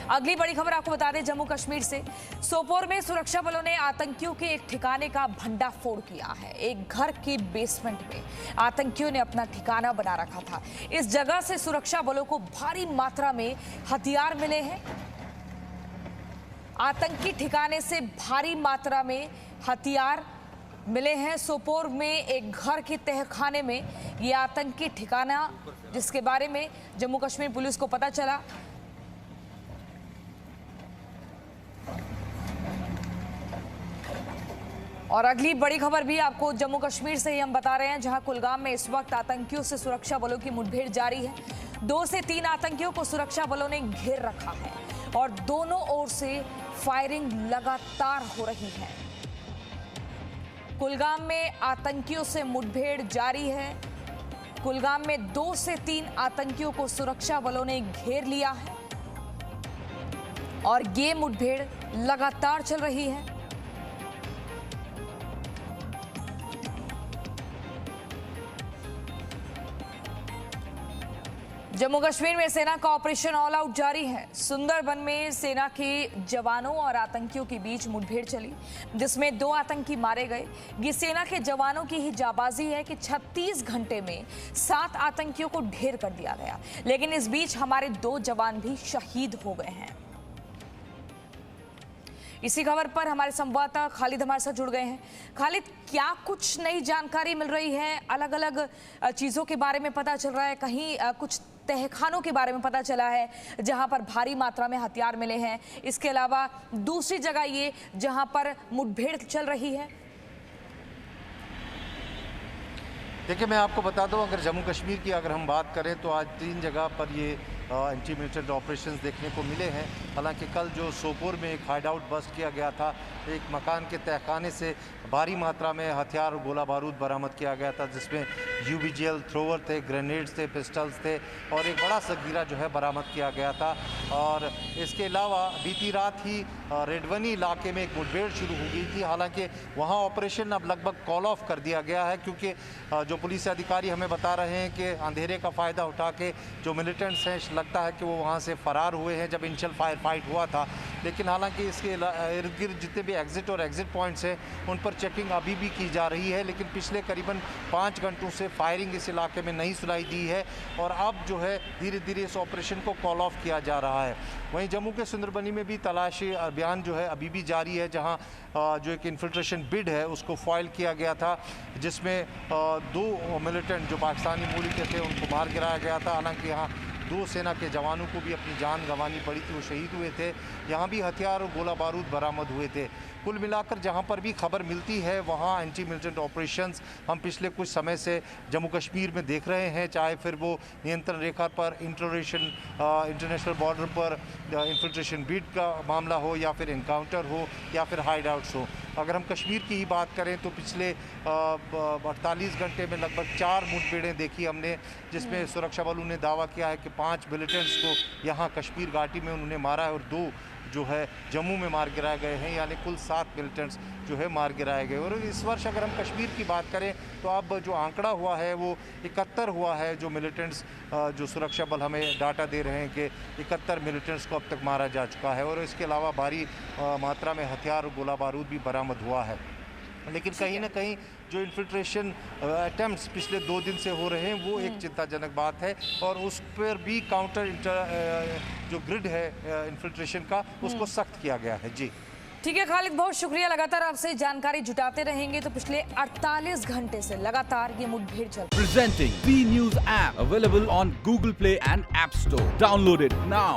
अगली बड़ी खबर आपको बता दें, जम्मू कश्मीर से सोपोर में सुरक्षा बलों ने आतंकियों के एक ठिकाने का भंडाफोड़ किया है। एक घर के बेसमेंट में आतंकियों ने अपना ठिकाना बना रखा था। इस जगह से सुरक्षा बलों को भारी मात्रा में हथियार मिले हैं। आतंकी ठिकाने से भारी मात्रा में हथियार मिले हैं। सोपोर में एक घर के तहखाने में ये आतंकी ठिकाना, जिसके बारे में जम्मू कश्मीर पुलिस को पता चला। और अगली बड़ी खबर भी आपको जम्मू कश्मीर से ही हम बता रहे हैं, जहां कुलगाम में इस वक्त आतंकियों से सुरक्षा बलों की मुठभेड़ जारी है। 2 से 3 आतंकियों को सुरक्षा बलों ने घेर रखा है और दोनों ओर से फायरिंग लगातार हो रही है। कुलगाम में आतंकियों से मुठभेड़ जारी है। कुलगाम में 2 से 3 आतंकियों को सुरक्षा बलों ने घेर लिया है और ये मुठभेड़ लगातार चल रही है। जम्मू कश्मीर में सेना का ऑपरेशन ऑल आउट जारी है। सुंदरबन में सेना के जवानों और आतंकियों के बीच मुठभेड़ चली, जिसमें 2 आतंकी मारे गए। ये सेना के जवानों की ही जाबाजी है कि 36 घंटे में 7 आतंकियों को ढेर कर दिया गया, लेकिन इस बीच हमारे 2 जवान भी शहीद हो गए हैं। इसी खबर पर हमारे संवाददाता खालिद हमारे साथ जुड़ गए हैं। खालिद, क्या कुछ नई जानकारी मिल रही है? अलग अलग चीजों के बारे में पता चल रहा है, कहीं कुछ तहखानों के बारे में पता चला है जहां पर भारी मात्रा में हथियार मिले हैं। इसके अलावा दूसरी जगह ये जहां पर मुठभेड़ चल रही है। देखिए, मैं आपको बता दूं, अगर जम्मू कश्मीर की अगर हम बात करें तो आज 3 जगह पर ये एंटी मिलिटेंट ऑपरेशंस देखने को मिले हैं। हालांकि कल जो सोपोर में एक हाइड आउट बस्ट किया गया था, एक मकान के तहखाने से भारी मात्रा में हथियार और गोला बारूद बरामद किया गया था, जिसमें यूबीजीएल थ्रोवर थे, ग्रेनेड्स थे, पिस्टल्स थे और एक बड़ा सगीरा जो है बरामद किया गया था। और इसके अलावा बीती रात ही रेडवनी इलाके में एक मुठभेड़ शुरू हो गई थी। हालांकि वहाँ ऑपरेशन अब लगभग कॉल ऑफ कर दिया गया है, क्योंकि जो पुलिस अधिकारी हमें बता रहे हैं कि अंधेरे का फ़ायदा उठा के जो मिलिटेंट्स हैं, लगता है कि वो वहाँ से फ़रार हुए हैं जब इनिशियल फाइट हुआ था। लेकिन हालांकि इसके इर्द गिर्द जितने भी एग्ज़िट और एग्ज़िट पॉइंट्स हैं, उन पर चेकिंग अभी भी की जा रही है। लेकिन पिछले करीबन 5 घंटों से फायरिंग इस इलाके में नहीं सुनाई दी है और अब जो है धीरे धीरे इस ऑपरेशन को कॉल ऑफ किया जा रहा है। वहीं जम्मू के सुंदरबनी में भी तलाशी अभियान जो है अभी भी जारी है, जहाँ जो एक इन्फिल्ट्रेशन बिड है उसको फॉइल किया गया था, जिसमें 2 मिलिटेंट जो पाकिस्तानी मूल के थे उनको मार गिराया गया था। हालांकि यहाँ 2 सेना के जवानों को भी अपनी जान गंवानी पड़ी थी, वो शहीद हुए थे। यहाँ भी हथियार और गोला बारूद बरामद हुए थे। कुल मिलाकर जहाँ पर भी खबर मिलती है वहाँ एंटी मिलिटेंट ऑपरेशंस हम पिछले कुछ समय से जम्मू कश्मीर में देख रहे हैं, चाहे फिर वो नियंत्रण रेखा पर इंटरनेशनल बॉर्डर पर इन्फिल्ट्रेशन बीट का मामला हो, या फिर इनकाउंटर हो, या फिर हाइड आउट्स हो। अगर हम कश्मीर की ही बात करें तो पिछले 48 घंटे में लगभग 4 मुठभेड़ें देखी हमने, जिसमें सुरक्षा बलों ने दावा किया है कि 5 मिलिटेंट्स को यहाँ कश्मीर घाटी में उन्होंने मारा है और 2 जो है जम्मू में मार गिराए गए हैं, यानी कुल 7 मिलिटेंट्स जो है मार गिराए गए। और इस वर्ष अगर हम कश्मीर की बात करें तो अब जो आंकड़ा हुआ है वो 71 हुआ है, जो मिलिटेंट्स जो सुरक्षा बल हमें डाटा दे रहे हैं कि 71 मिलिटेंट्स को अब तक मारा जा चुका है। और इसके अलावा भारी मात्रा में हथियार और गोला बारूद भी बरामद हुआ है। लेकिन कहीं ना कहीं जो इन्फिल्ट्रेशन अटेम्प्ट्स पिछले 2 दिन से हो रहे हैं वो एक चिंताजनक बात है, और उस पर भी जो ग्रिड है इन्फिल्ट्रेशन का उसको सख्त किया गया है। जी ठीक है खालिद, बहुत शुक्रिया। लगातार आपसे जानकारी जुटाते रहेंगे। तो पिछले 48 घंटे से लगातार ये मुठभेड़ चल रही है। Presenting B News app available on Google Play and App Store. Download it now.